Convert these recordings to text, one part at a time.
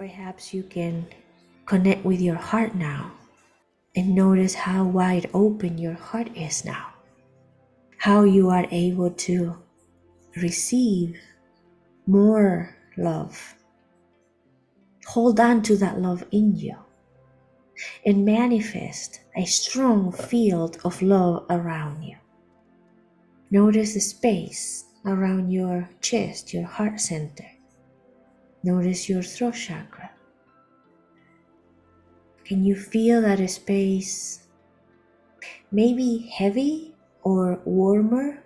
Perhaps you can connect with your heart now and notice how wide open your heart is now. How you are able to receive more love. Hold on to that love in you and manifest a strong field of love around you. Notice the space around your chest, your heart center. Notice your throat chakra. Can you feel that space maybe heavy or warmer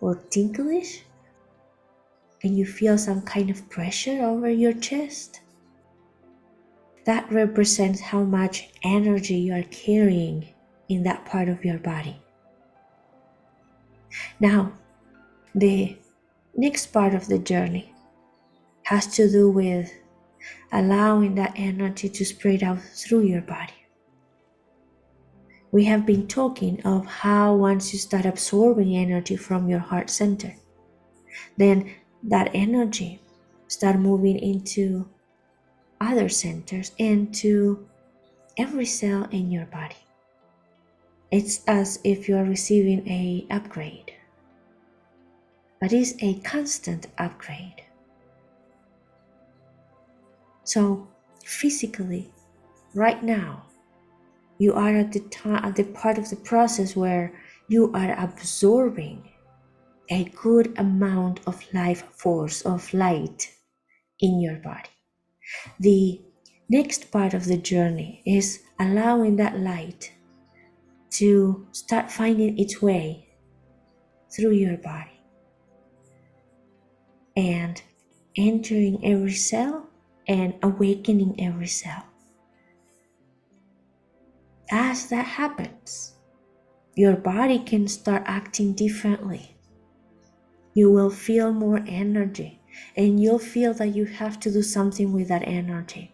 or ticklish? Can you feel some kind of pressure over your chest? That represents how much energy you are carrying in that part of your body. Now, the next part of the journey has to do with allowing that energy to spread out through your body. We have been talking of how once you start absorbing energy from your heart center, then that energy start moving into other centers and to every cell in your body. It's as if you are receiving an upgrade, but it's a constant upgrade. So physically, right now, you are at the part of the process where you are absorbing a good amount of life force, of light in your body. The next part of the journey is allowing that light to start finding its way through your body and entering every cell and awakening every cell. As that happens, your body can start acting differently. You will feel more energy and you'll feel that you have to do something with that energy.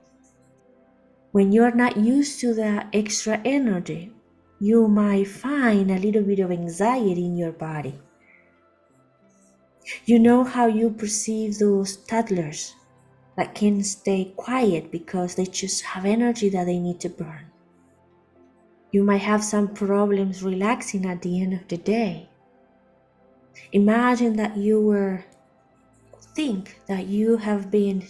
When you're not used to that extra energy, you might find a little bit of anxiety in your body. You know how you perceive those toddlers that can stay quiet because they just have energy that they need to burn. You might have some problems relaxing at the end of the day. Imagine that think that you have been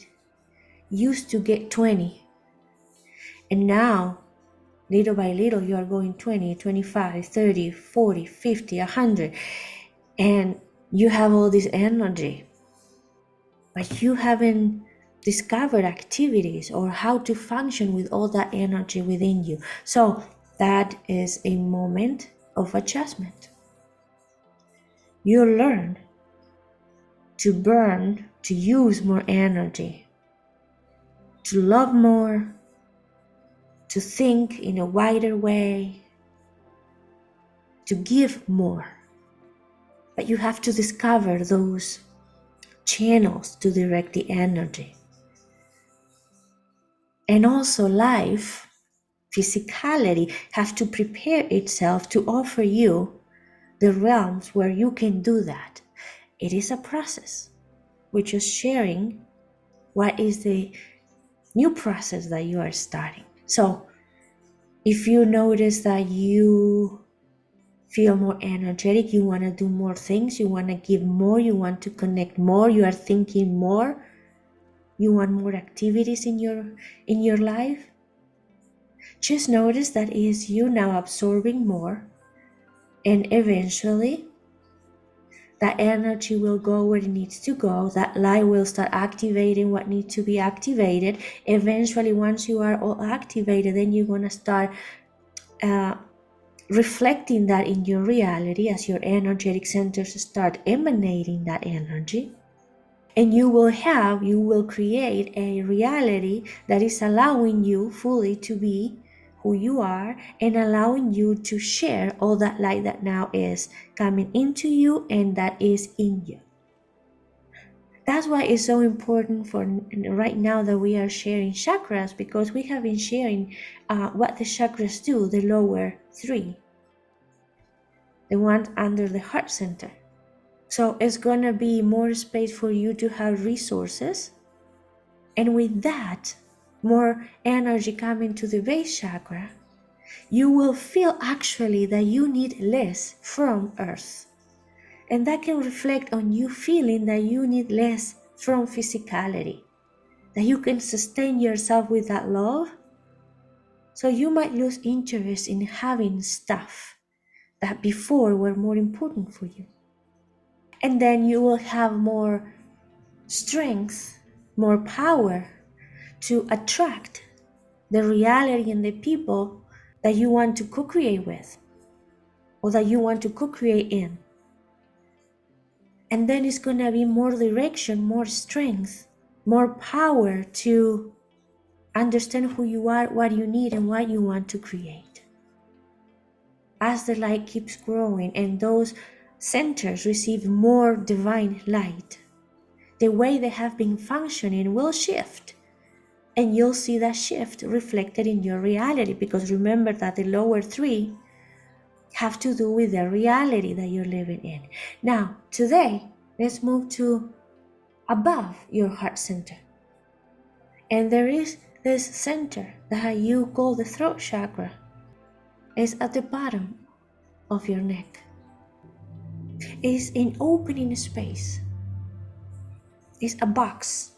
used to get 20 and now little by little you are going 20, 25, 30, 40, 50, 100 and you have all this energy, but you haven't discovered activities or how to function with all that energy within you. So that is a moment of adjustment. You learn to burn, to use more energy, to love more, to think in a wider way, to give more. But you have to discover those channels to direct the energy. And also life, physicality, have to prepare itself to offer you the realms where you can do that. It is a process. We're just sharing what is the new process that you are starting. So if you notice that you feel more energetic, you want to do more things, you want to give more, you want to connect more, you are thinking more, you want more activities in your life, just notice that is you now absorbing more, and eventually that energy will go where it needs to go. That light will start activating what needs to be activated. Eventually, once you are all activated, then you're going to start reflecting that in your reality as your energetic centers start emanating that energy. And you will create a reality that is allowing you fully to be who you are and allowing you to share all that light that now is coming into you and that is in you. That's why it's so important for right now that we are sharing chakras, because we have been sharing what the chakras do, the lower three, the ones under the heart center. So it's gonna be more space for you to have resources And with that, more energy coming to the base chakra, you will feel actually that you need less from earth. And that can reflect on you feeling that you need less from physicality, that you can sustain yourself with that love. So you might lose interest in having stuff that before were more important for you. And then you will have more strength, more power to attract the reality and the people that you want to co-create with or that you want to co-create in. And then it's going to be more direction, more strength, more power to understand who you are, what you need, and what you want to create. As the light keeps growing and those centers receive more divine light, the way they have been functioning will shift. And you'll see that shift reflected in your reality, because remember that the lower three have to do with the reality that you're living in. Now, today, let's move to above your heart center. And there is this center that you call the throat chakra. It's at the bottom of your neck. It's an opening space. It's a box,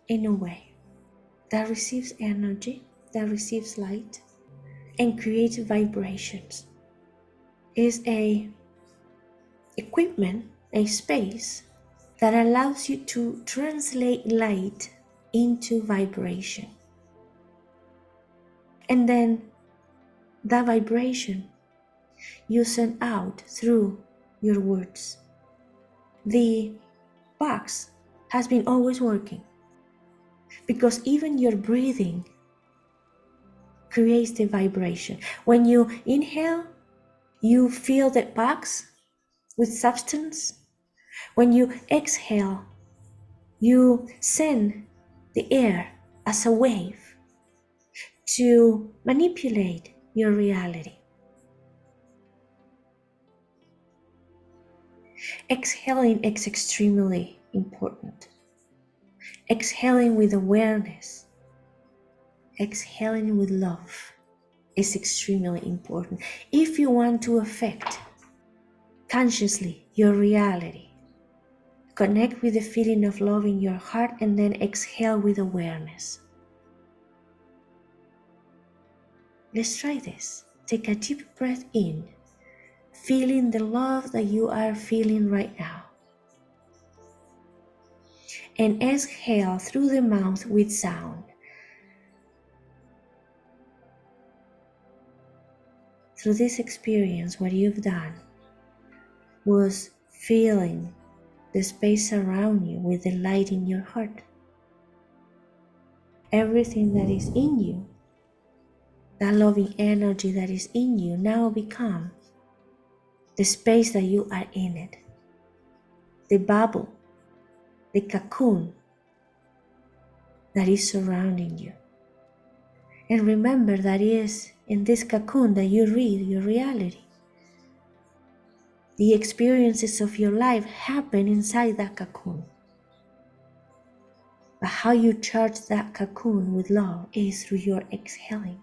in a way, that receives energy, that receives light, and creates vibrations. Is a equipment, a space that allows you to translate light into vibration. And then that vibration you send out through your words. The box has been always working, because even your breathing creates the vibration. When you inhale, you fill the box with substance. When you exhale, you send the air as a wave to manipulate your reality. Exhaling is extremely important. Exhaling with awareness, exhaling with love is extremely important if you want to affect consciously your reality. Connect with the feeling of love in your heart and then exhale with awareness. Let's try this. Take a deep breath in, feeling the love that you are feeling right now. And exhale through the mouth with sound. Through this experience, what you've done was feeling the space around you with the light in your heart. Everything that is in you, that loving energy that is in you, now becomes the space that you are in it. The bubble, the cocoon that is surrounding you. And remember that it is in this cocoon that you read your reality. The experiences of your life happen inside that cocoon. But how you charge that cocoon with love is through your exhaling.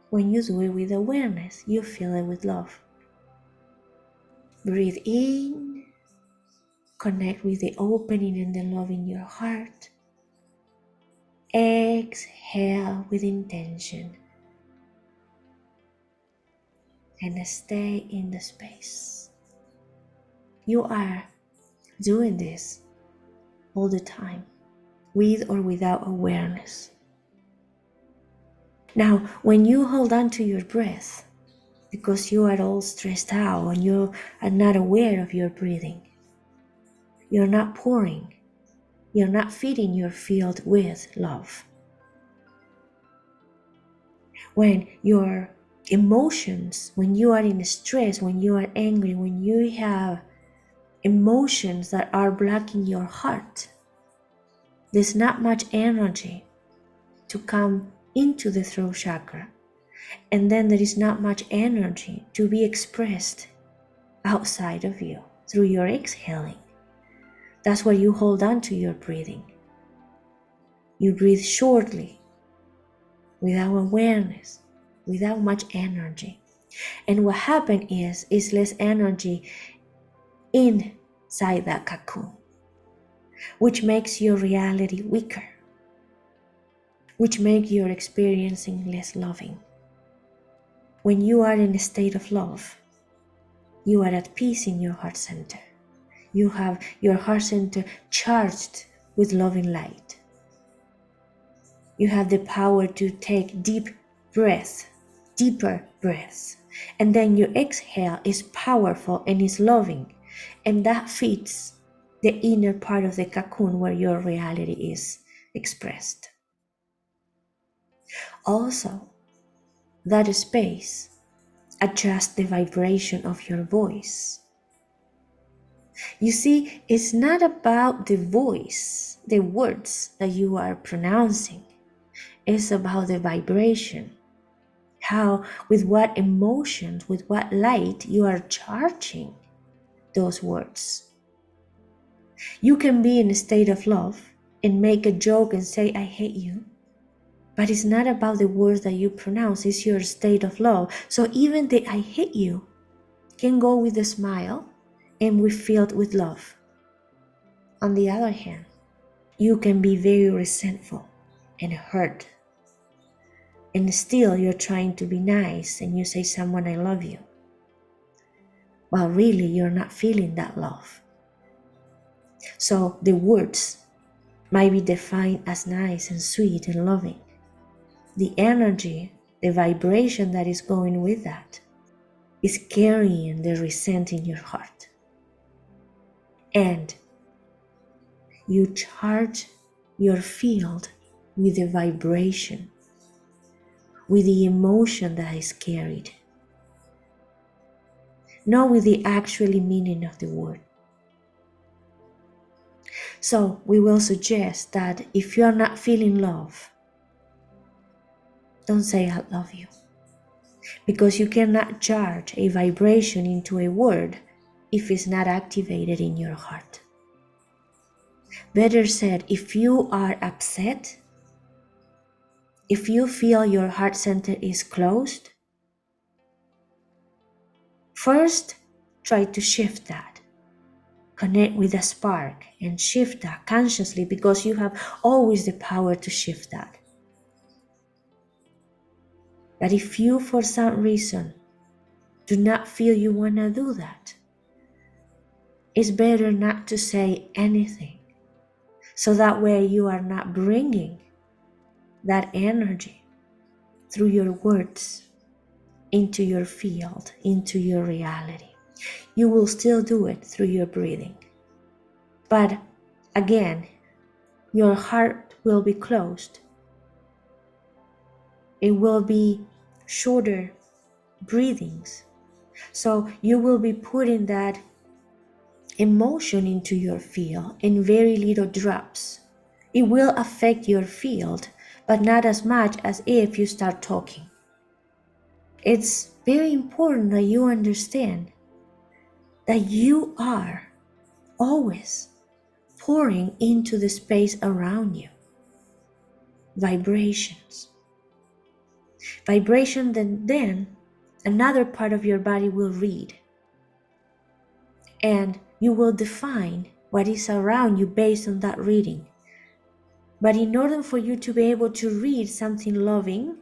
When you do it with awareness, you fill it with love. Breathe in, connect with the opening and the love in your heart. Exhale with intention. And stay in the space. You are doing this all the time, with or without awareness. Now, when you hold on to your breath, because you are all stressed out and you are not aware of your breathing, you're not pouring, you're not feeding your field with love. When your emotions, when you are in stress, when you are angry, when you have emotions that are blocking your heart, there's not much energy to come into the throat chakra. And then there is not much energy to be expressed outside of you through your exhaling. That's why you hold on to your breathing. You breathe shortly, without awareness, without much energy. And what happens is less energy inside that cocoon, which makes your reality weaker, which makes your experiencing less loving. When you are in a state of love, you are at peace in your heart center. You have your heart center charged with loving light. You have the power to take deeper breaths. And then your exhale is powerful and is loving. And that fits the inner part of the cocoon where your reality is expressed. Also, that space adjusts the vibration of your voice. You see, it's not about the voice, the words that you are pronouncing. It's about the vibration. How, with what emotions, with what light you are charging those words. You can be in a state of love and make a joke and say, I hate you. But it's not about the words that you pronounce, it's your state of love. So even the I hate you can go with a smile and be filled with love. On the other hand, you can be very resentful and hurt. And still you're trying to be nice and you say someone I love you. Well, really, you're not feeling that love. So the words might be defined as nice and sweet and loving. The energy, the vibration that is going with that is carrying the resent in your heart. And you charge your field with the vibration, with the emotion that is carried, not with the actual meaning of the word. So we will suggest that if you are not feeling love, don't say I love you, because you cannot charge a vibration into a word if it's not activated in your heart. Better said, if you are upset, if you feel your heart center is closed, first try to shift that. Connect with a spark and shift that consciously, because you have always the power to shift that. But if you, for some reason, do not feel you want to do that, it's better not to say anything. So that way you are not bringing that energy through your words into your field, into your reality. You will still do it through your breathing. But again, your heart will be closed. It will be shorter breathings. So you will be putting that emotion into your field in very little drops. It will affect your field, but not as much as if you start talking. It's very important that you understand that you are always pouring into the space around you vibrations. Vibration that then another part of your body will read. And you will define what is around you based on that reading. But in order for you to be able to read something loving,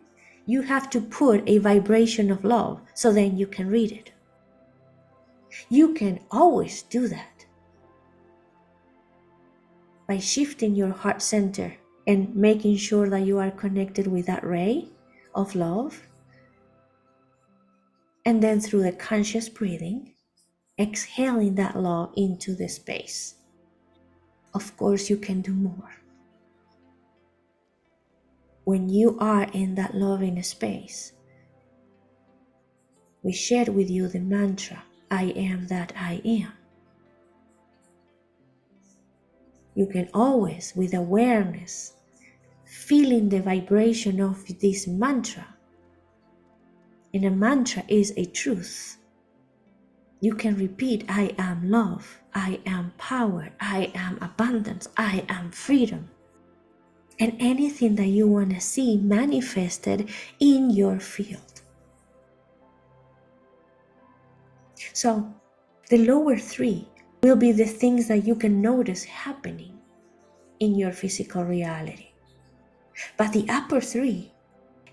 you have to put a vibration of love so then you can read it. You can always do that by shifting your heart center and making sure that you are connected with that ray of love. And then through the conscious breathing, exhaling that love into the space. Of course, you can do more. When you are in that loving space, we shared with you the mantra, I am that I am. You can always, with awareness, feeling the vibration of this mantra. And a mantra is a truth. You can repeat, I am love, I am power, I am abundance, I am freedom. and anything that you want to see manifested in your field. So the lower three will be the things that you can notice happening in your physical reality. But the upper three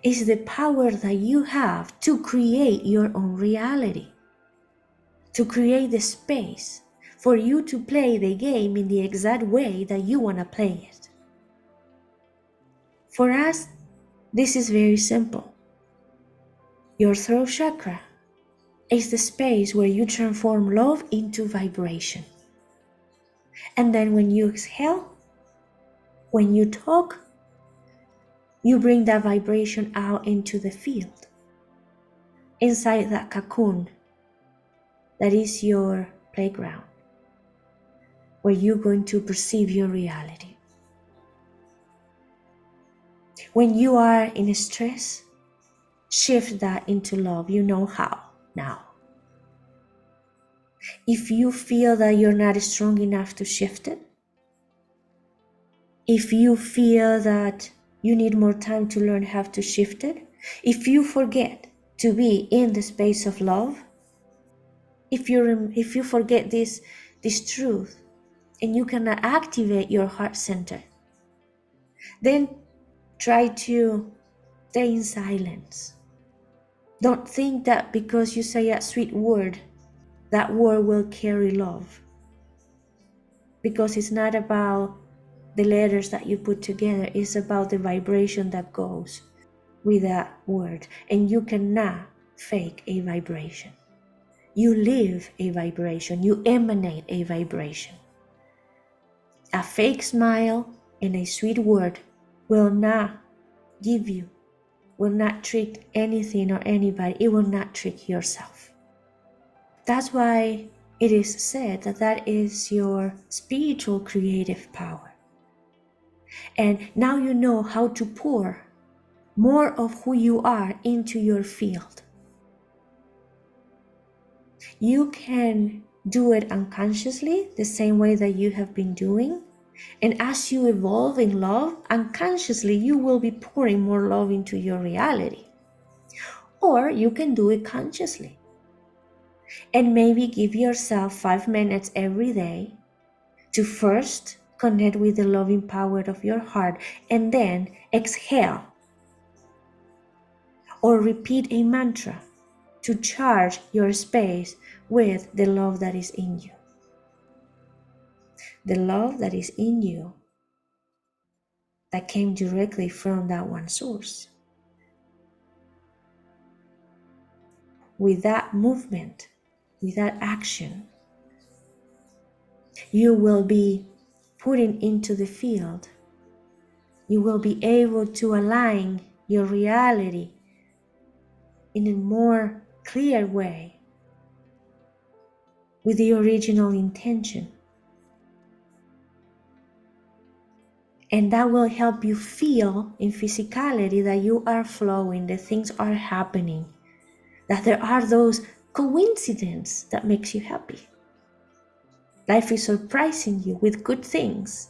is the power that you have to create your own reality, to create the space for you to play the game in the exact way that you want to play it. For us, this is very simple. Your throat chakra is the space where you transform love into vibration. And then when you exhale, when you talk, you bring that vibration out into the field, inside that cocoon that is your playground, where you're going to perceive your reality. When you are in stress, shift that into love. You know how now. If you feel that you're not strong enough to shift it, if you feel that you need more time to learn how to shift it, if you forget to be in the space of love, if you forget this truth and you cannot activate your heart center, then try to stay in silence. Don't think that because you say a sweet word, that word will carry love. Because it's not about the letters that you put together, it's about the vibration that goes with that word. And you cannot fake a vibration. You live a vibration, you emanate a vibration. A fake smile and a sweet word will not give you, will not trick anything or anybody. It will not trick yourself. That's why it is said that that is your spiritual creative power. And now you know how to pour more of who you are into your field. You can do it unconsciously, the same way that you have been doing. And as you evolve in love, unconsciously you will be pouring more love into your reality. Or you can do it consciously. And maybe give yourself 5 minutes every day to first connect with the loving power of your heart and then exhale. Or repeat a mantra to charge your space with the love that is in you. The love that is in you that came directly from that one source. With that movement, with that action, you will be putting into the field. You will be able to align your reality in a more clear way with the original intention. And that will help you feel in physicality that you are flowing, that things are happening, that there are those coincidences that makes you happy. Life is surprising you with good things.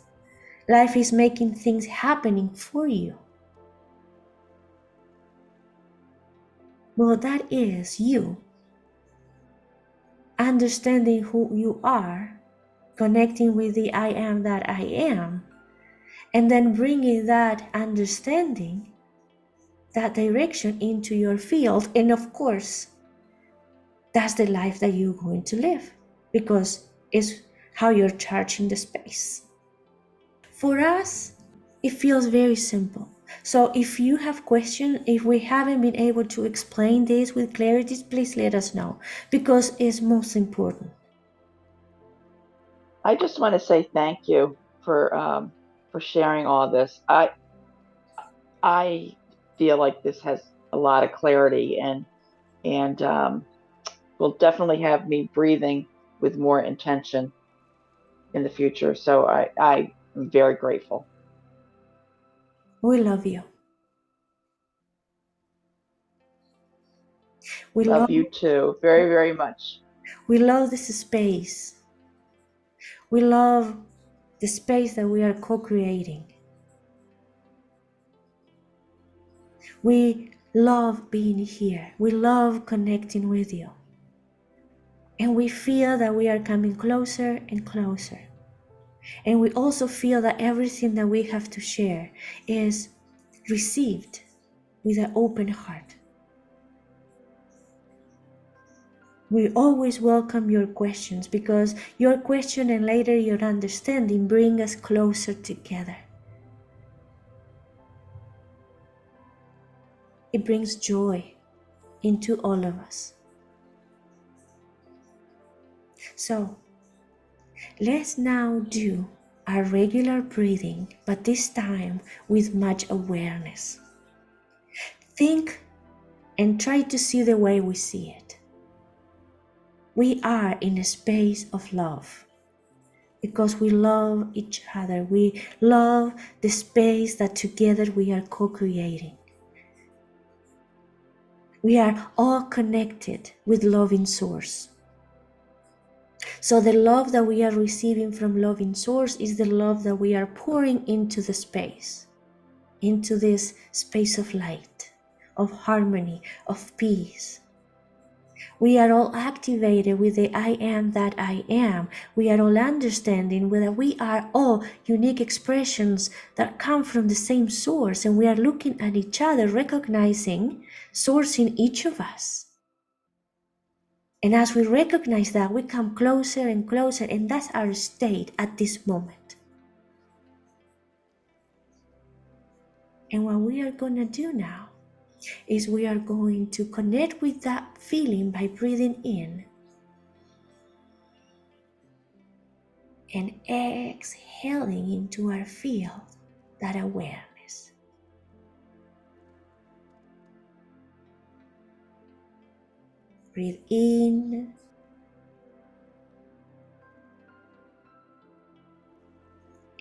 Life is making things happening for you. Well, that is you understanding who you are, connecting with the I am that I am, and then bringing that understanding, that direction into your field. And of course, that's the life that you're going to live, because it's how you're charging the space. For us, it feels very simple. So if you have questions, if we haven't been able to explain this with clarity, please let us know, because it's most important. I just want to say thank you for sharing all this. I feel like this has a lot of clarity and will definitely have me breathing with more intention in the future. So I am very grateful. We love you. We Love you too, very, very much. love this space. We love the space that we are co-creating. We love being here. We love connecting with you. And we feel that we are coming closer and closer. And we also feel that everything that we have to share is received with an open heart. We always welcome your questions, because your question and later your understanding bring us closer together. It brings joy into all of us. So let's now do our regular breathing, but this time with much awareness. Think and try to see the way we see it. We are in a space of love because we love each other. We love the space that together we are co-creating. We are all connected with loving source. So the love that we are receiving from loving source is the love that we are pouring into the space, into this space of light, of harmony, of peace. We are all activated with the I am that I am. We are all understanding that we are all unique expressions that come from the same source, and we are looking at each other, recognizing source in each of us. And as we recognize that, we come closer and closer, and that's our state at this moment. And what we are going to do now is we are going to connect with that feeling by breathing in and exhaling into our field that awareness. Breathe in.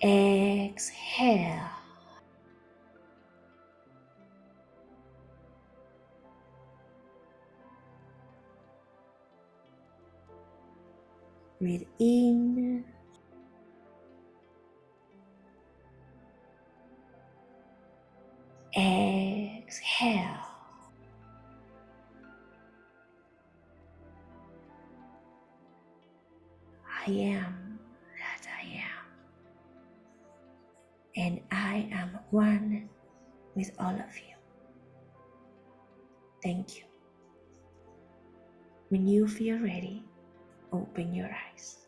Exhale. Breathe in. Exhale. I am that I am. And I am one with all of you. Thank you. When you feel ready, open your eyes.